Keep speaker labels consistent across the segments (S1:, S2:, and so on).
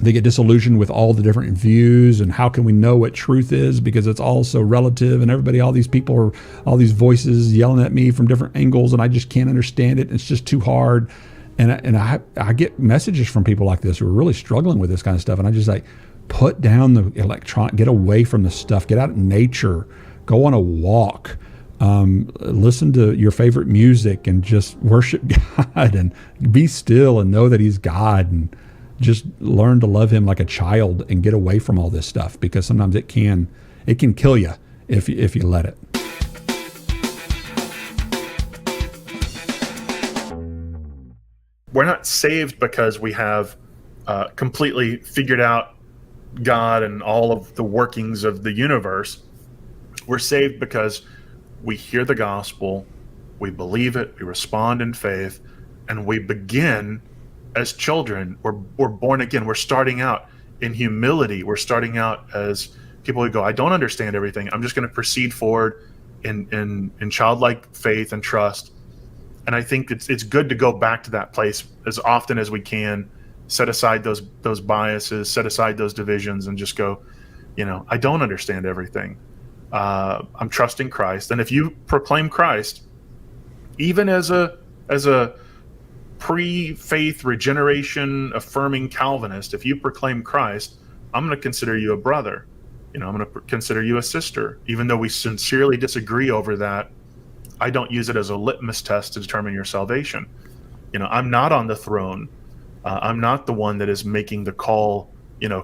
S1: they get disillusioned with all the different views, and how can we know what truth is, because it's all so relative, and all these people are, all these voices yelling at me from different angles, and I just can't understand it. It's just too hard. And I get messages from people like this who are really struggling with this kind of stuff, and I just like, put down the electronic, get away from the stuff, get out in nature, go on a walk, listen to your favorite music, and just worship God, and be still and know that He's God, and just learn to love Him like a child, and get away from all this stuff, because sometimes it can kill you if you let it.
S2: We're not saved because we have completely figured out God and all of the workings of the universe. We're saved because we hear the gospel, we believe it, we respond in faith, and we begin as children. We're born again. We're starting out in humility. We're starting out as people who go, I don't understand everything. I'm just going to proceed forward in childlike faith and trust. And I think it's good to go back to that place as often as we can, set aside those biases, set aside those divisions, and just go, I don't understand everything. I'm trusting Christ. And if you proclaim Christ, even as a pre-faith regeneration affirming Calvinist, if you proclaim Christ, I'm going to consider you a brother. I'm going to consider you a sister. Even though we sincerely disagree over that, I don't use it as a litmus test to determine your salvation. I'm not on the throne. I'm not the one that is making the call,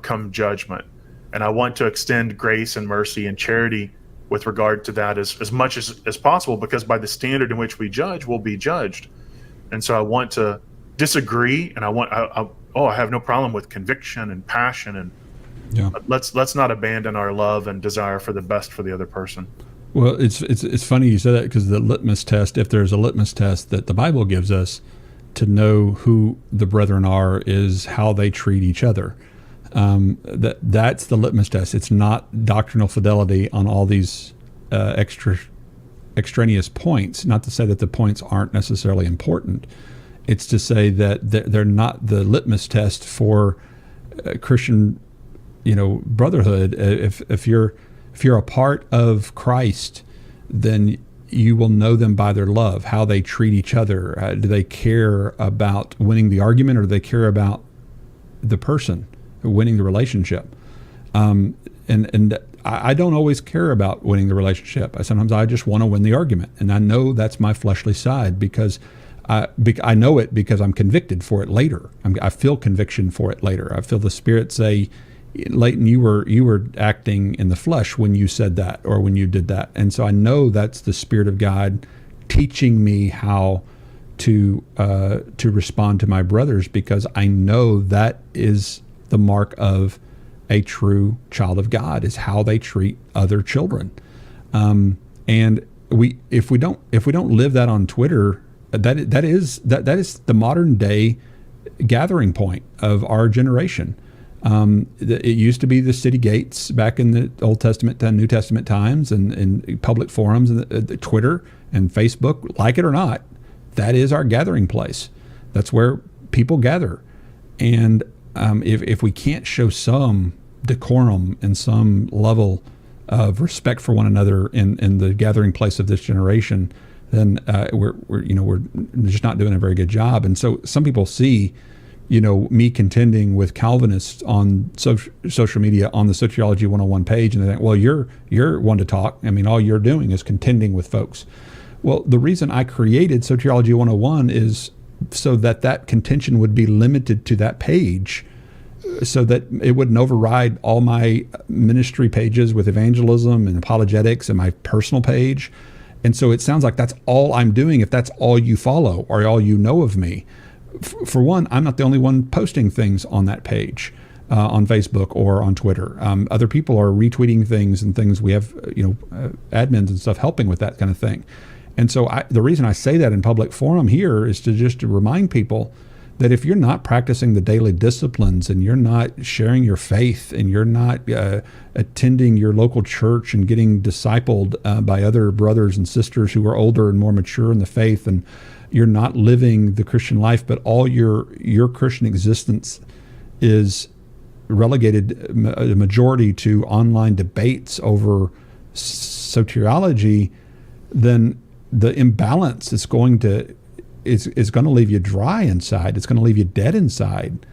S2: come judgment. And I want to extend grace and mercy and charity with regard to that as much as possible, because by the standard in which we judge, we'll be judged. And so I want to disagree, and I have no problem with conviction and passion, and let's not abandon our love and desire for the best for the other person.
S1: Well, it's funny you say that, because the litmus test, if there's a litmus test that the Bible gives us to know who the brethren are, is how they treat each other. That's the litmus test. It's not doctrinal fidelity on all these extraneous points. Not to say that the points aren't necessarily important. It's to say that they're not the litmus test for Christian, brotherhood. If you're a part of Christ, then you will know them by their love, how they treat each other. Do they care about winning the argument, or do they care about the person, winning the relationship? And I don't always care about winning the relationship. Sometimes I just want to win the argument, and I know that's my fleshly side, because I know it because I'm convicted for it later. I feel conviction for it later. I feel the Spirit say, Leighton, you were acting in the flesh when you said that, or when you did that. And so I know that's the Spirit of God teaching me how to respond to my brothers, because I know that is the mark of a true child of God, is how they treat other children. And if we don't live that on Twitter, that is the modern day gathering point of our generation. It used to be the city gates back in the Old Testament and New Testament times, and public forums, and the Twitter and Facebook, like it or not, that is our gathering place. That's where people gather. And if we can't show some decorum and some level of respect for one another in the gathering place of this generation, then we're just not doing a very good job. And so some people see, me contending with Calvinists on social media, on the Soteriology 101 page, and they think, well, you're one to talk. I mean, all you're doing is contending with folks. Well, the reason I created Soteriology 101 is so that contention would be limited to that page, so that it wouldn't override all my ministry pages with evangelism and apologetics and my personal page. And so it sounds like that's all I'm doing if that's all you follow or all you know of me. For one, I'm not the only one posting things on that page on Facebook or on Twitter. Other people are retweeting things and things. We have admins and stuff helping with that kind of thing. And so the reason I say that in public forum here is to remind people that if you're not practicing the daily disciplines, and you're not sharing your faith, and you're not attending your local church and getting discipled by other brothers and sisters who are older and more mature in the faith, and you're not living the Christian life, but all your Christian existence is relegated a majority to online debates over soteriology, then the imbalance is going to leave you dry inside. It's going to leave you dead inside.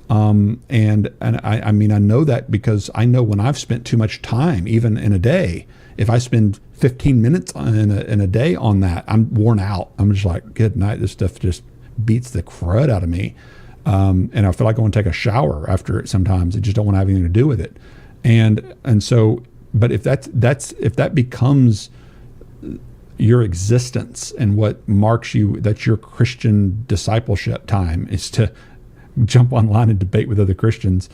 S1: And I mean, I know that because I know when I've spent too much time, even in a day, if I spend 15 minutes in a day on that, I'm worn out. I'm just like, good night. This stuff just beats the crud out of me. And I feel like I want to take a shower after it sometimes. I just don't want to have anything to do with it. And so, but if that becomes your existence and what marks you, that's your Christian discipleship time, is to jump online and debate with other Christians,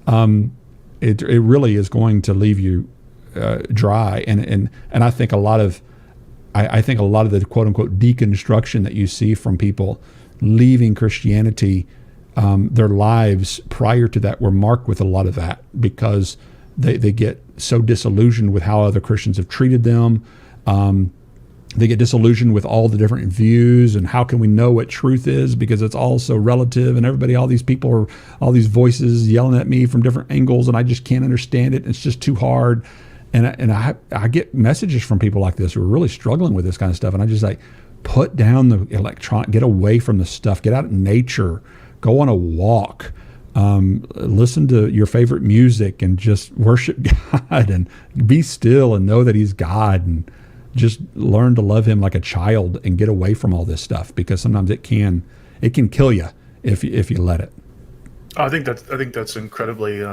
S1: it really is going to leave you dry. And I think a lot of the quote unquote deconstruction that you see from people leaving Christianity, their lives prior to that were marked with a lot of that, because they get so disillusioned with how other Christians have treated them. They get disillusioned with all the different views, and how can we know what truth is, because it's all so relative, and all these people are, all these voices yelling at me from different angles, and I just can't understand it. It's just too hard. And I get messages from people like this who are really struggling with this kind of stuff, and I just like, put down the electronic, get away from the stuff, get out in nature, go on a walk, listen to your favorite music, and just worship God, and be still and know that He's God, and just learn to love Him like a child, and get away from all this stuff, because sometimes it can kill you if you let it.
S2: I think that's incredibly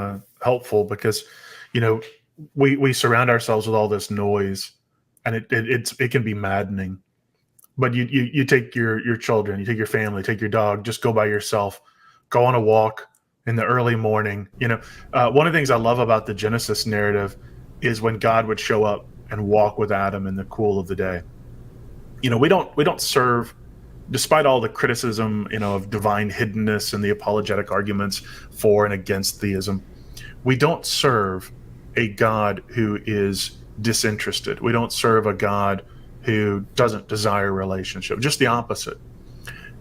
S2: helpful, because we surround ourselves with all this noise, and it can be maddening. But you take your children, you take your family, take your dog, just go by yourself, go on a walk in the early morning. One of the things I love about the Genesis narrative is when God would show up and walk with Adam in the cool of the day. We don't serve, despite all the criticism, of divine hiddenness and the apologetic arguments for and against theism, we don't serve a God who is disinterested. We don't serve a God who doesn't desire relationship. Just the opposite.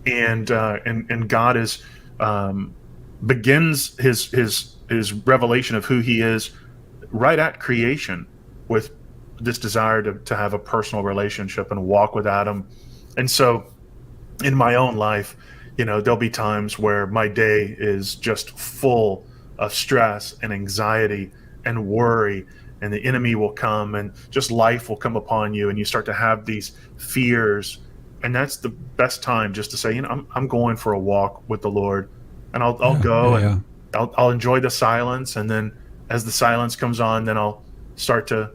S2: And God begins his revelation of who He is right at creation, with this desire to have a personal relationship and walk with Adam. And so in my own life, there'll be times where my day is just full of stress and anxiety and worry, and the enemy will come, and just life will come upon you, and you start to have these fears. And that's the best time just to say, I'm going for a walk with the Lord, and I'll go and I'll enjoy the silence. And then as the silence comes on, then I'll start to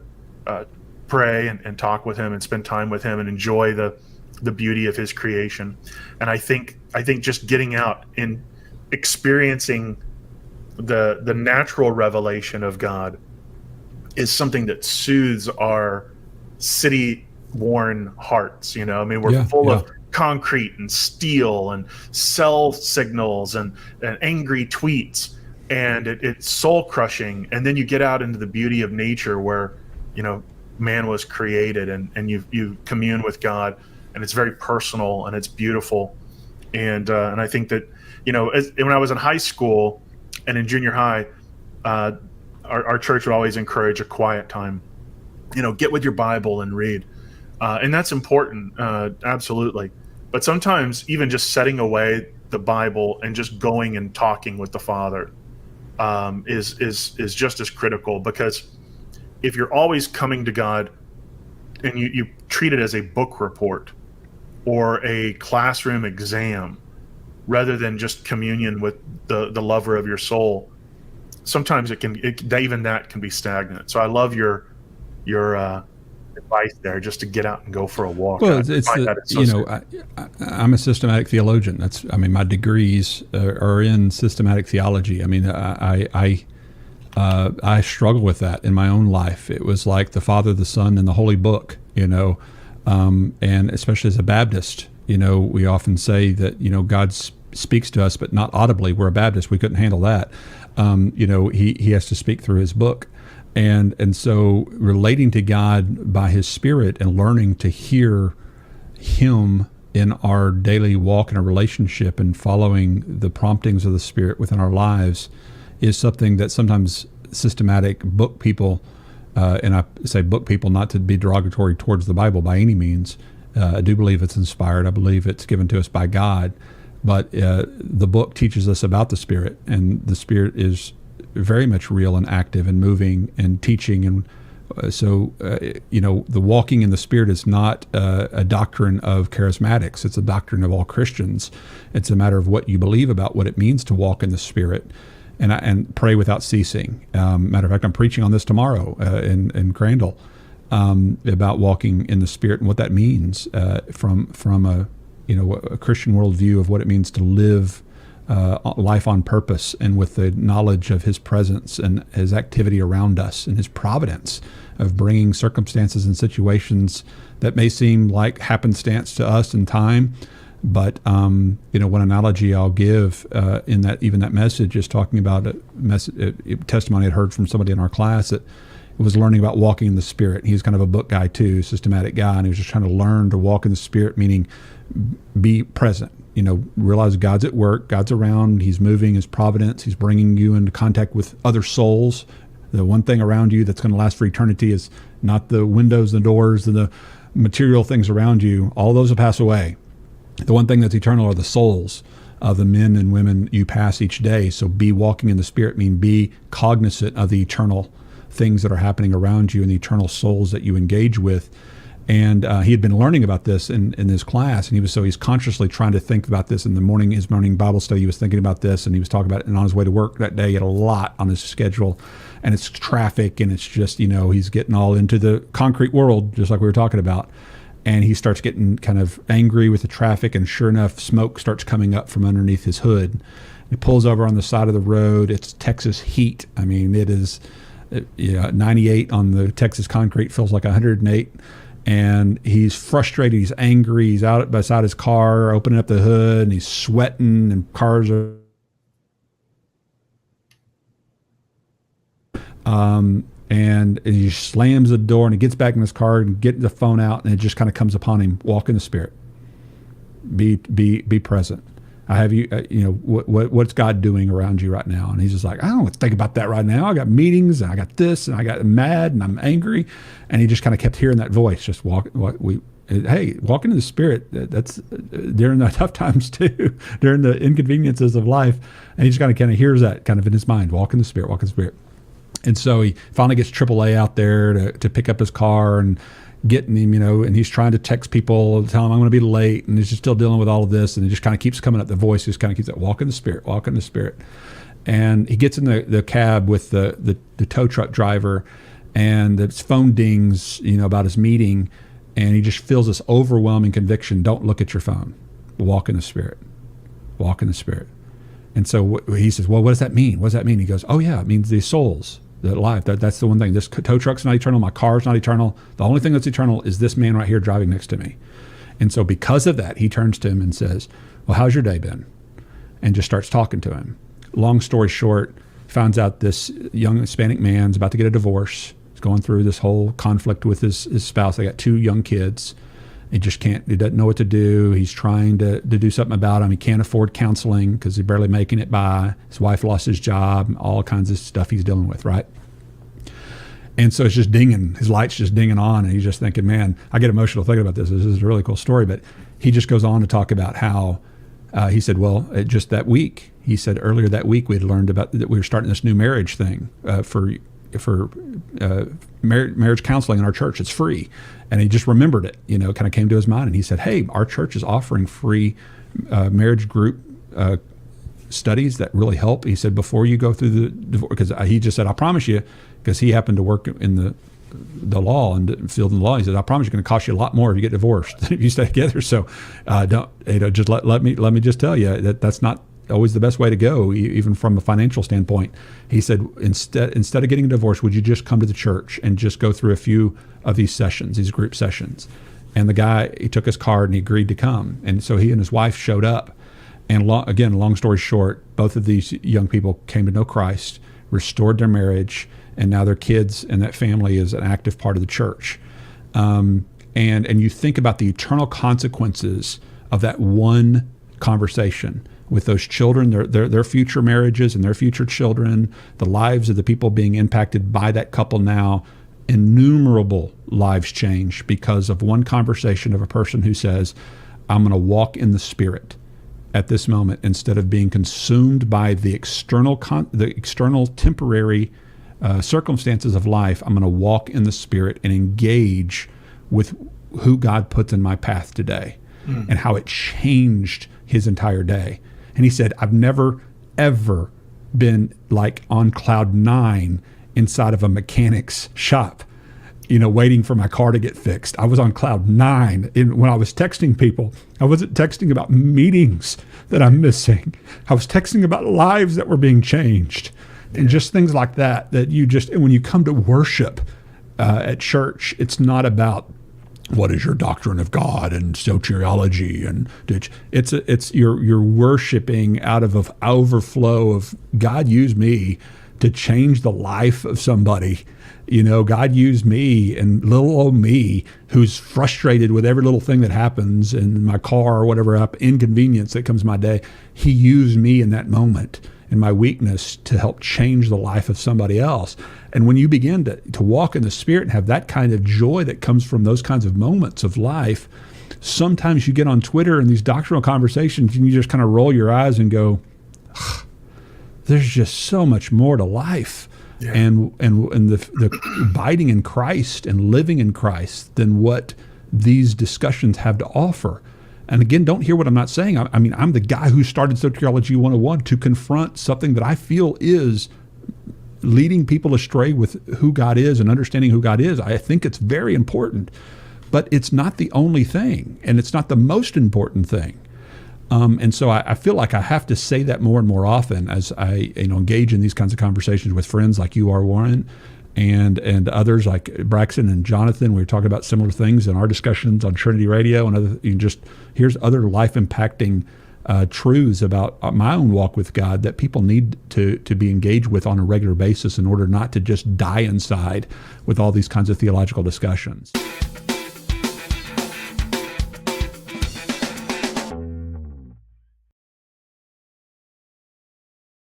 S2: pray and talk with Him and spend time with Him and enjoy the beauty of His creation. And I think just getting out and experiencing the natural revelation of God is something that soothes our city-worn hearts. We're full of concrete and steel and cell signals and angry tweets, and it's soul-crushing. And then you get out into the beauty of nature, where man was created, and you commune with God, and it's very personal, and it's beautiful. And I think that when I was in high school and in junior high, our church would always encourage a quiet time. Get with your Bible and read, and that's important, absolutely. But sometimes even just setting away the Bible and just going and talking with the Father is just as critical, because if you're always coming to God and you treat it as a book report or a classroom exam rather than just communion with the lover of your soul, sometimes even that can be stagnant. So I love your advice there, just to get out and go for a walk.
S1: Well, I'm a systematic theologian. My degrees are in systematic theology. I struggle with that in my own life. It was like the Father, the Son, and the Holy Book, and especially as a Baptist, we often say that, God speaks to us, but not audibly. We're a Baptist. We couldn't handle that. He has to speak through His book. And so relating to God by His Spirit and learning to hear Him in our daily walk in a relationship and following the promptings of the Spirit within our lives is something that sometimes systematic book people, and I say book people not to be derogatory towards the Bible by any means. I do believe it's inspired. I believe it's given to us by God. But the book teaches us about the Spirit, and the Spirit is very much real and active and moving and teaching. And so, the walking in the Spirit is not a doctrine of charismatics. It's a doctrine of all Christians. It's a matter of what you believe about what it means to walk in the Spirit and pray without ceasing. Matter of fact, I'm preaching on this tomorrow in Crandall about walking in the Spirit and what that means from a Christian worldview of what it means to live life on purpose and with the knowledge of His presence and His activity around us and His providence of bringing circumstances and situations that may seem like happenstance to us in time. But one analogy I'll give in that message is talking about a testimony I'd heard from somebody in our class that was learning about walking in the Spirit. He's kind of a book guy too, systematic guy, and he was just trying to learn to walk in the Spirit, meaning be present. Realize God's at work, God's around, He's moving, His providence, He's bringing you into contact with other souls. The one thing around you that's going to last for eternity is not the windows, the doors, and the material things around you. All those will pass away. The one thing that's eternal are the souls of the men and women you pass each day. So be walking in the Spirit, be cognizant of the eternal things that are happening around you and the eternal souls that you engage with. And he had been learning about this in his class, and he's consciously trying to think about this in the morning. His morning Bible study, he was thinking about this, and he was talking about it. And on his way to work that day, he had a lot on his schedule, and it's traffic, and it's just he's getting all into the concrete world, just like we were talking about. And he starts getting kind of angry with the traffic, and sure enough, smoke starts coming up from underneath his hood. He pulls over on the side of the road. It's Texas heat. I mean, it is 98 on the Texas concrete feels like 108. And he's frustrated, he's angry, he's out beside his car, opening up the hood, and he's sweating, and cars are... and he slams the door, and he gets back in his car and gets the phone out, and it just kind of comes upon him. Walk in the Spirit. Be present. I have you, what's God doing around you right now? And he's just like, I don't want to think about that right now. I got meetings, and I got this, and I got mad, and I'm angry. And he just kind of kept hearing that voice, just walking in the Spirit. That's during the tough times too, during the inconveniences of life. And he just kind of hears that kind of in his mind, walk in the Spirit, walk in the Spirit. And so he finally gets AAA out there to pick up his car and getting him, and he's trying to text people, tell him I'm going to be late, and he's just still dealing with all of this, and it just kind of keeps coming up. The voice just kind of keeps that, walk in the Spirit, walk in the Spirit. And he gets in the cab with the tow truck driver, and his phone dings, about his meeting, and he just feels this overwhelming conviction, don't look at your phone, walk in the Spirit, walk in the Spirit. And so he says, well, what does that mean? What does that mean? He goes, oh yeah, it means these souls. That life, that's the one thing. This tow truck's not eternal. My car's not eternal. The only thing that's eternal is this man right here driving next to me. And so because of that, he turns to him and says, well, how's your day been? And just starts talking to him. Long story short, finds out this young Hispanic man's about to get a divorce. He's going through this whole conflict with his spouse. They got 2 young kids. He doesn't know what to do. He's trying to do something about them. He can't afford counseling because he's barely making it by. His wife lost his job, all kinds of stuff he's dealing with, right? And so it's just dinging. His light's just dinging on, and he's just thinking, man, I get emotional thinking about this. This is a really cool story. But he just goes on to talk about how he said, well, just that week, he said earlier that week we had learned about that we were starting this new marriage thing for marriage counseling in our church. It's free. And he just remembered it, kind of came to his mind. And he said, hey, our church is offering free marriage group studies that really help. He said, before you go through the divorce, because he just said, I promise you, because he happened to work in the law and field in the law. He said, I promise it's going to cost you a lot more if you get divorced than if you stay together. So just let me just tell you that's not always the best way to go, even from a financial standpoint. He said, instead of getting a divorce, would you just come to the church and just go through a few of these sessions, these group sessions? And the guy, he took his card and he agreed to come. And so he and his wife showed up. And long story short, both of these young people came to know Christ, restored their marriage, and now their kids and that family is an active part of the church. And you think about the eternal consequences of that one conversation. with those children, their future marriages and their future children, the lives of the people being impacted by that couple now. Innumerable lives change because of one conversation of a person who says, I'm going to walk in the Spirit at this moment instead of being consumed by the external temporary circumstances of life. I'm going to walk in the Spirit and engage with who God puts in my path today and how it changed his entire day. And he said, I've never, ever been like on cloud 9 inside of a mechanic's shop, waiting for my car to get fixed. I was on cloud 9. When I was texting people, I wasn't texting about meetings that I'm missing. I was texting about lives that were being changed and just things like that and when you come to worship at church, it's not about what is your doctrine of God and soteriology, and it's you're worshiping out of an overflow of God used me to change the life of somebody. God used me and little old me who's frustrated with every little thing that happens in my car or whatever inconvenience that comes my day. He used me in that moment in my weakness to help change the life of somebody else. And when you begin to walk in the Spirit and have that kind of joy that comes from those kinds of moments of life, sometimes you get on Twitter and these doctrinal conversations and you just kind of roll your eyes and go, there's just so much more to life. Yeah. And the abiding in Christ and living in Christ than what these discussions have to offer. And again, don't hear what I'm not saying. I mean, I'm the guy who started Soteriology 101 to confront something that I feel is leading people astray with who God is and understanding who God is. I think it's very important, but it's not the only thing, and it's not the most important thing. And so I feel like I have to say that more and more often as I engage in these kinds of conversations with friends like you are, Warren, and others like Braxton and Jonathan. We were talking about similar things in our discussions on Trinity Radio and other. Here's other life impacting truths about my own walk with God that people need to be engaged with on a regular basis in order not to just die inside with all these kinds of theological discussions.